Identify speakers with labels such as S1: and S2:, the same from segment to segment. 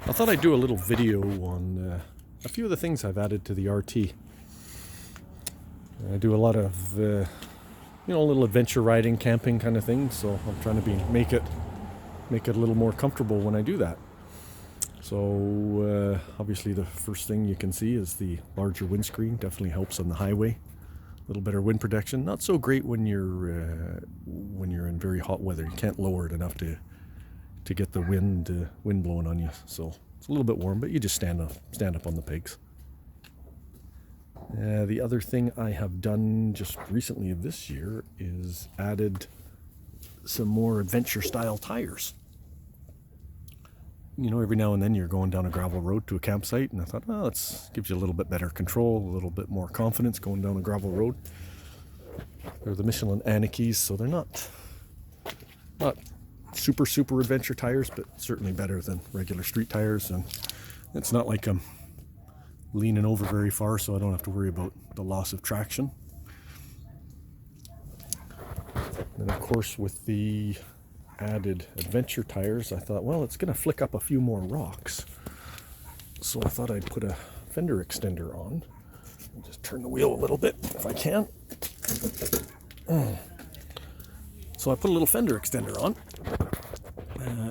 S1: I thought I'd do a little video on a few of the things I've added to the RT. I do a lot of, little adventure riding, camping kind of thing, so I'm trying to make it a little more comfortable when I do that. So obviously the first thing you can see is the larger windscreen. Definitely helps on the highway. A little better wind protection. Not so great when you're in very hot weather. You can't lower it enough to get the wind blowing on you. So it's a little bit warm, but you just stand up on the pegs. The other thing I have done just recently of this year is added some more adventure style tires. You know, every now and then you're going down a gravel road to a campsite, and I thought, well, it gives you a little bit better control, a little bit more confidence going down a gravel road. They're the Michelin Anakis, so they're not super adventure tires, but certainly better than regular street tires. And it's not like I'm leaning over very far, so I don't have to worry about the loss of traction. And of course, with the added adventure tires, I thought, well, it's going to flick up a few more rocks. So I thought I'd put a fender extender on. Just turn the wheel a little bit if I can. So I put a little fender extender on.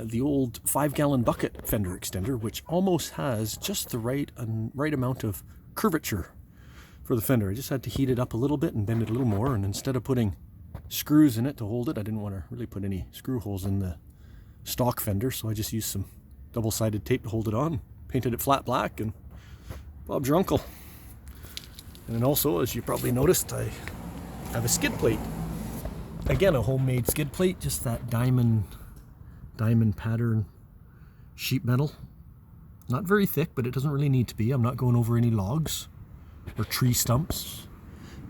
S1: The old 5-gallon bucket fender extender, which almost has just the right amount of curvature for the fender. I just had to heat it up a little bit and bend it a little more, and instead of putting screws in it to hold it, I didn't want to really put any screw holes in the stock fender, so I just used some double-sided tape to hold it on, painted it flat black, and Bob's your uncle. And then also, as you probably noticed, I have a skid plate. Again, a homemade skid plate, just that diamond pattern sheet metal. Not very thick, but it doesn't really need to be. I'm not going over any logs or tree stumps.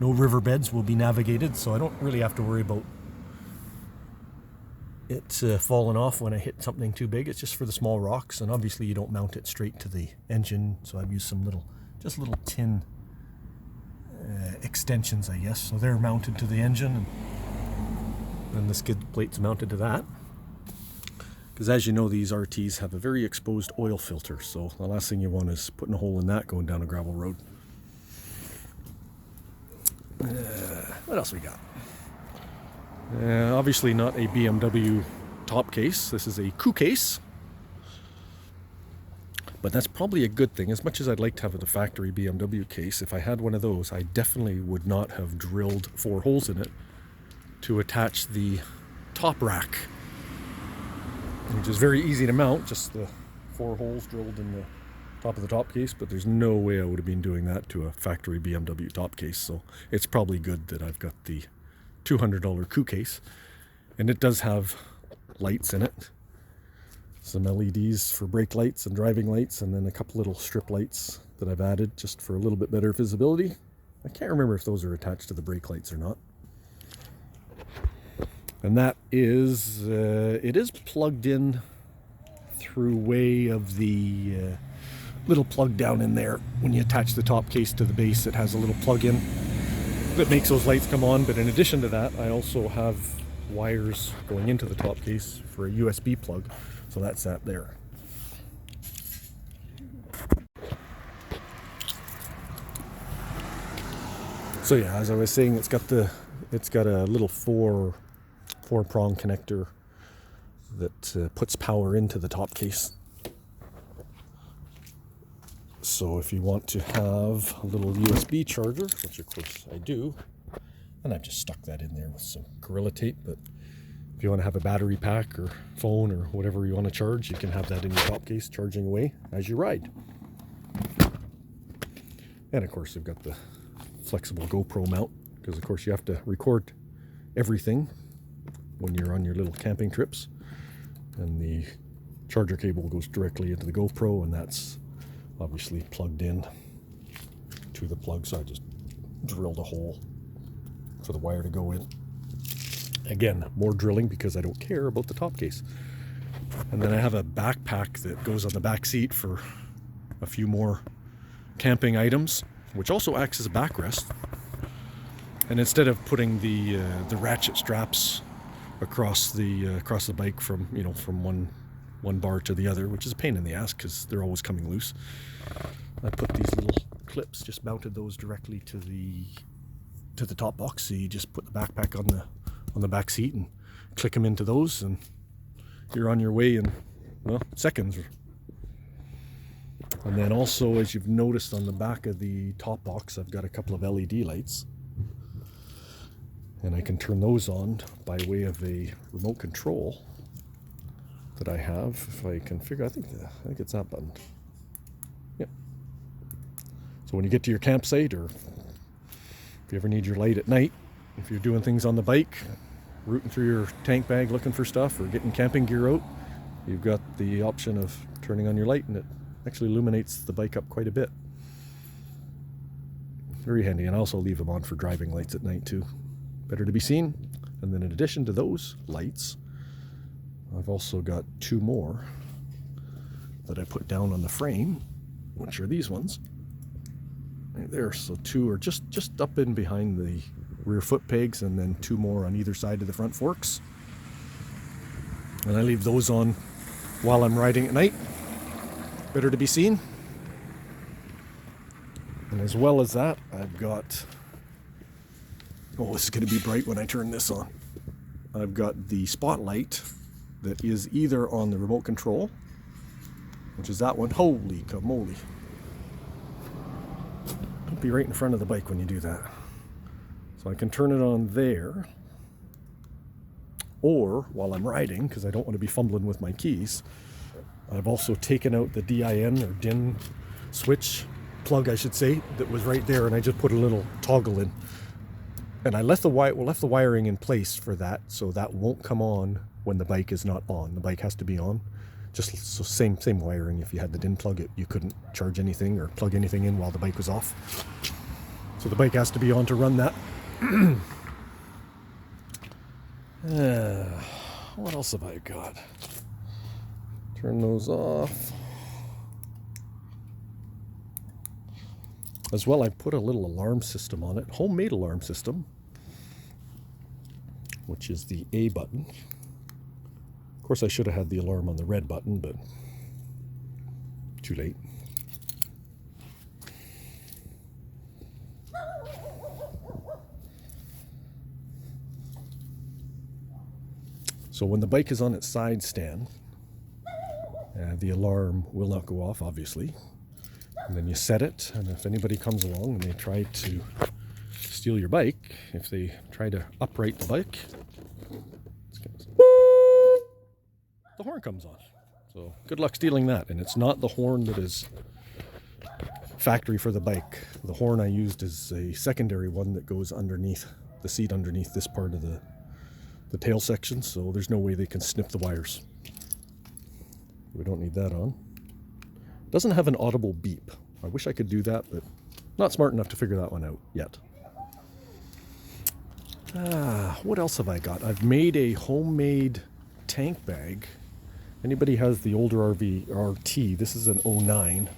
S1: No riverbeds will be navigated, so I don't really have to worry about it falling off when I hit something too big. It's just for the small rocks, and obviously you don't mount it straight to the engine, so I've used some little tin extensions, I guess. So they're mounted to the engine, and the skid plate's mounted to that. Because as you know, these RTs have a very exposed oil filter, so the last thing you want is putting a hole in that going down a gravel road. What else we got? Obviously not a BMW top case. This is a coup case. But that's probably a good thing. As much as I'd like to have the factory BMW case, if I had one of those, I definitely would not have drilled 4 holes in it to attach the top rack, which is very easy to mount, just the 4 holes drilled in the top of the top case, but there's no way I would have been doing that to a factory BMW top case. So it's probably good that I've got the $200 coup case, and it does have lights in it, some LEDs for brake lights and driving lights, and then a couple little strip lights that I've added just for a little bit better visibility. I can't remember if those are attached to the brake lights or not. And that is it is plugged in through way of the little plug down in there. When you attach the top case to the base, it has a little plug in that makes those lights come on. But in addition to that, I also have wires going into the top case for a USB plug, so that's that there. So yeah, as I was saying, it's got a little four-prong connector that puts power into the top case. So if you want to have a little USB charger, which of course I do, and I've just stuck that in there with some Gorilla Tape, but if you want to have a battery pack or phone or whatever you want to charge, you can have that in your top case charging away as you ride. And of course you've got the flexible GoPro mount, because of course you have to record everything when you're on your little camping trips, and the charger cable goes directly into the GoPro, and that's obviously plugged in to the plug, so I just drilled a hole for the wire to go in. Again, more drilling because I don't care about the top case. And then I have a backpack that goes on the back seat for a few more camping items, which also acts as a backrest. And instead of putting the ratchet straps across the bike from one one bar to the other, which is a pain in the ass because they're always coming loose. I put these little clips, just mounted those directly to the top box. So you just put the backpack on the back seat and click them into those, and you're on your way in, well, seconds. And then also, as you've noticed on the back of the top box, I've got a couple of LED lights, and I can turn those on by way of a remote control that I have. If I can figure, I think it's that button. Yep. So when you get to your campsite, or if you ever need your light at night, if you're doing things on the bike, rooting through your tank bag looking for stuff, or getting camping gear out, you've got the option of turning on your light, and it actually illuminates the bike up quite a bit. Very handy. And I also leave them on for driving lights at night too. Better to be seen. And then in addition to those lights, I've also got two more that I put down on the frame, which are these ones right there. So two are just up in behind the rear foot pegs, and then two more on either side of the front forks. And I leave those on while I'm riding at night. Better to be seen. And as well as that, I've got, oh, this is going to be bright when I turn this on. I've got the spotlight that is either on the remote control, which is that one. Holy camole. Don't be right in front of the bike when you do that. So I can turn it on there, or while I'm riding, because I don't want to be fumbling with my keys, I've also taken out the DIN or DIN switch plug, I should say, that was right there, and I just put a little toggle in. And I left the wiring in place for that, so that won't come on when the bike is not on. The bike has to be on. Just so same wiring. If you had the DIN plug, you couldn't charge anything or plug anything in while the bike was off. So the bike has to be on to run that. What else have I got? Turn those off. As well, I put a little alarm system on it, homemade alarm system, which is the A button. Of course, I should have had the alarm on the red button, but too late. So when the bike is on its side stand, the alarm will not go off, obviously. And then you set it, and if anybody comes along and they try to steal your bike, if they try to upright the bike, the horn comes on. So good luck stealing that. And it's not the horn that is factory for the bike. The horn I used is a secondary one that goes underneath the seat, underneath this part of the tail section, so there's no way they can snip the wires. We don't need that on. It doesn't have an audible beep. I wish I could do that, but not smart enough to figure that one out yet. What else have I got? I've made a homemade tank bag. Anybody has the older RT, this is an 09.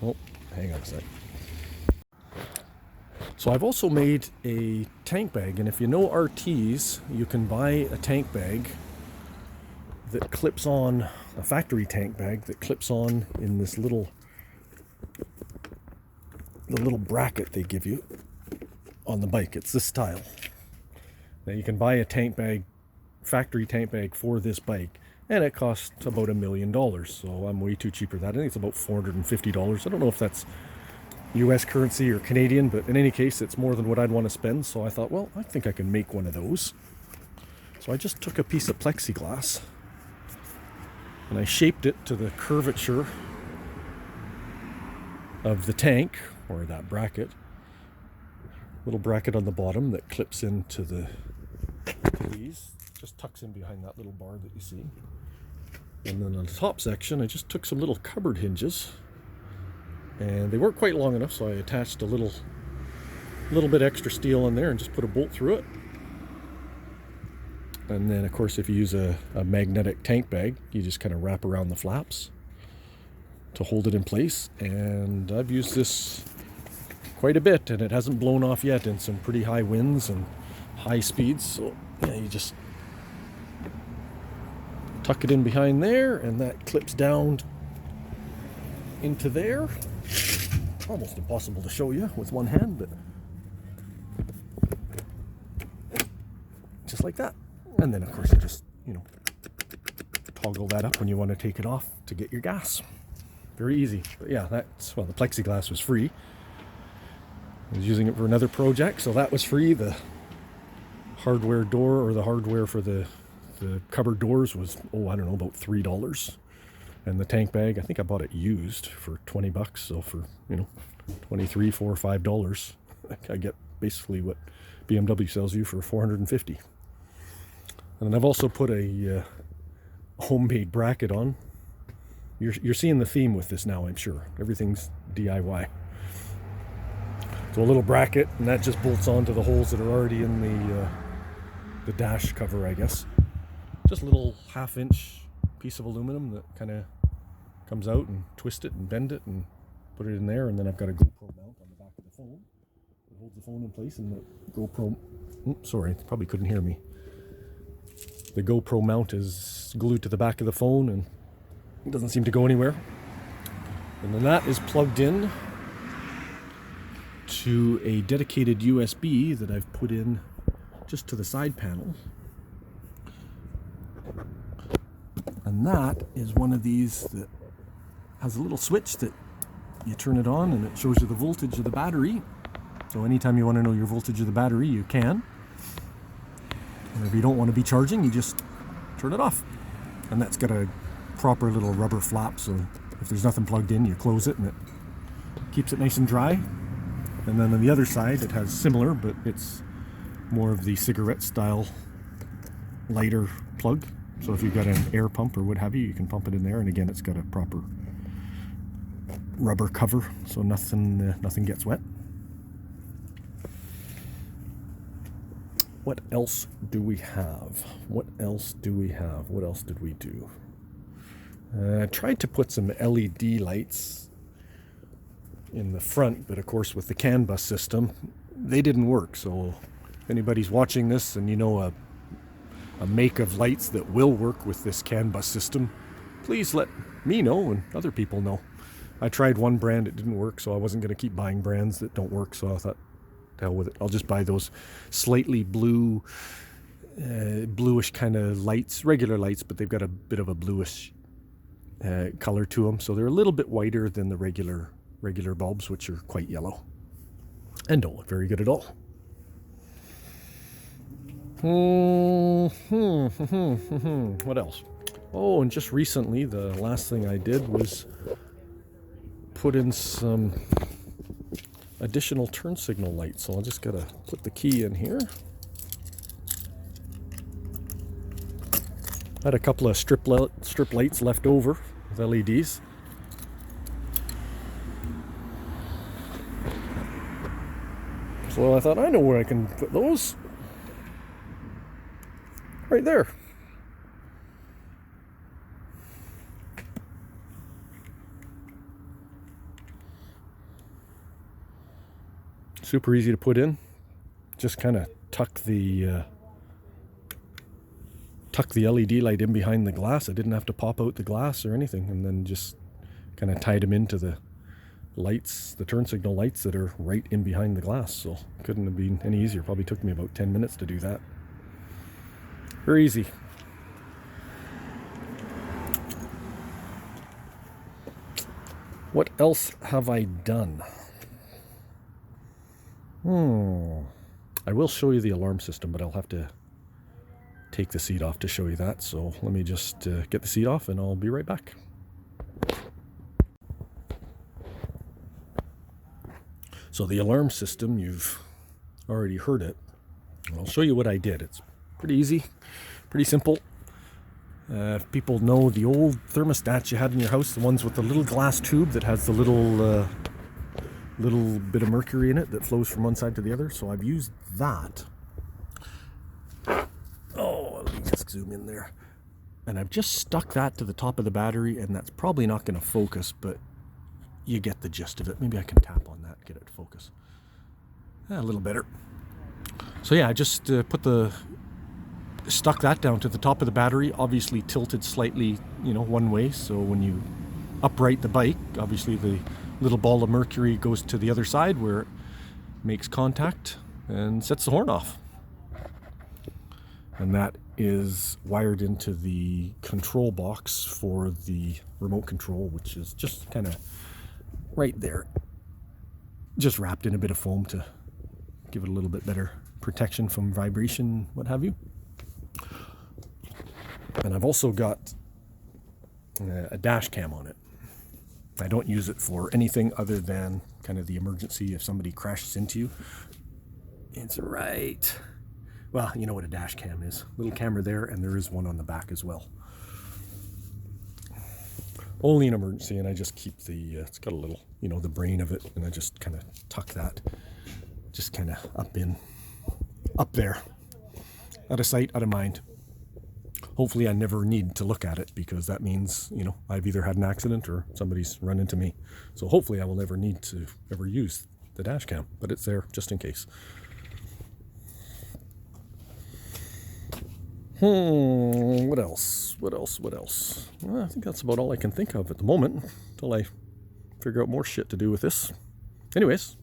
S1: Oh, hang on a sec. So I've also made a tank bag, and if you know RTs, you can buy a tank bag that clips on, a factory tank bag that clips on in this the little bracket they give you on the bike. It's this style. Now you can buy a tank bag, factory tank bag for this bike, and it costs about $1 million, so I'm way too cheap for that. I think it's about $450. I don't know if that's US currency or Canadian, but in any case, it's more than what I'd want to spend, so I thought, well, I think I can make one of those. So I just took a piece of plexiglass, and I shaped it to the curvature of the tank, or that bracket. Little bracket on the bottom that clips into these, just tucks in behind that little bar that you see. And then on the top section, I just took some little cupboard hinges, and they weren't quite long enough, so I attached a little bit extra steel in there and just put a bolt through it. And then, of course, if you use a magnetic tank bag, you just kind of wrap around the flaps to hold it in place. And I've used this quite a bit, and it hasn't blown off yet in some pretty high winds and high speeds. So yeah, you just tuck it in behind there, and that clips down into there. Almost impossible to show you with one hand, but just like that. And then of course you just, toggle that up when you want to take it off to get your gas. Very easy. But yeah, that's, well, the plexiglass was free. I was using it for another project, so that was free. The hardware door, or the hardware for the cupboard doors, was, I don't know, about $3. And the tank bag, I think I bought it used for 20 bucks. So for, $23, $4 or $5, I get basically what BMW sells you for 450. And I've also put a homemade bracket on. You're seeing the theme with this now, I'm sure. Everything's DIY. So a little bracket, and that just bolts onto the holes that are already in the dash cover, I guess. Just a little 1/2-inch piece of aluminum that kind of comes out, and twist it and bend it and put it in there. And then I've got a GoPro mount on the back of the phone. It holds the phone in place, and the GoPro... sorry, probably couldn't hear me. The GoPro mount is glued to the back of the phone, and it doesn't seem to go anywhere. And then that is plugged in to a dedicated USB that I've put in just to the side panel. And that is one of these that has a little switch that you turn it on, and it shows you the voltage of the battery. So anytime you want to know your voltage of the battery, you can. And if you don't want to be charging, you just turn it off. And that's got a proper little rubber flap, so if there's nothing plugged in, you close it and it keeps it nice and dry. And then on the other side, it has similar, but it's more of the cigarette style lighter plug. So if you've got an air pump or what have you, you can pump it in there. And again, it's got a proper rubber cover, so nothing gets wet. What else do we have? What else do we have? What else did we do? I tried to put some LED lights in the front, but of course with the CAN bus system, they didn't work. So if anybody's watching this and you know a make of lights that will work with this CAN bus system, please let me know and other people know. I tried one brand, it didn't work, so I wasn't going to keep buying brands that don't work, so I thought, to hell with it. I'll just buy those slightly bluish kind of lights, regular lights, but they've got a bit of a bluish color to them, so they're a little bit whiter than the regular bulbs, which are quite yellow and don't look very good at all. What else? Oh, and just recently, the last thing I did was put in some additional turn signal lights. So I'll just gotta put the key in here. I had a couple of strip lights left over with LEDs. So I thought, I know where I can put those. Right there. Super easy to put in. Just kind of tuck the LED light in behind the glass. I didn't have to pop out the glass or anything, and then just kind of tied them into the lights, the turn signal lights that are right in behind the glass. So couldn't have been any easier. Probably took me about 10 minutes to do that. Very easy. What else have I done? I will show you the alarm system, but I'll have to take the seat off to show you that. So let me just get the seat off and I'll be right back. So the alarm system, you've already heard it. I'll show you what I did. It's pretty easy, pretty simple. If people know the old thermostats you had in your house, the ones with the little glass tube that has the little bit of mercury in it that flows from one side to the other. So I've used that. Oh, let me just zoom in there. And I've just stuck that to the top of the battery, and that's probably not going to focus, but you get the gist of it. Maybe I can tap on that, get it to focus. A little better. So yeah, I just put the stuck that down to the top of the battery, obviously tilted slightly, one way. So when you upright the bike, obviously the little ball of mercury goes to the other side where it makes contact and sets the horn off. And that is wired into the control box for the remote control, which is just kind of right there. Just wrapped in a bit of foam to give it a little bit better protection from vibration, what have you. And I've also got a dash cam on it. I don't use it for anything other than kind of the emergency if somebody crashes into you. It's right. Well, you know what a dash cam is. Little camera there, and there is one on the back as well. Only an emergency, and I just keep the, it's got a little, the brain of it, and I just kind of tuck that, just kind of up there. Out of sight, out of mind. Hopefully I never need to look at it, because that means, I've either had an accident or somebody's run into me. So hopefully I will never need to ever use the dash cam, but it's there just in case. What else? Well, I think that's about all I can think of at the moment, until I figure out more shit to do with this. Anyways,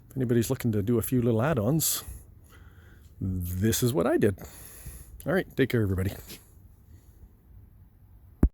S1: if anybody's looking to do a few little add-ons, this is what I did. All right, take care, everybody.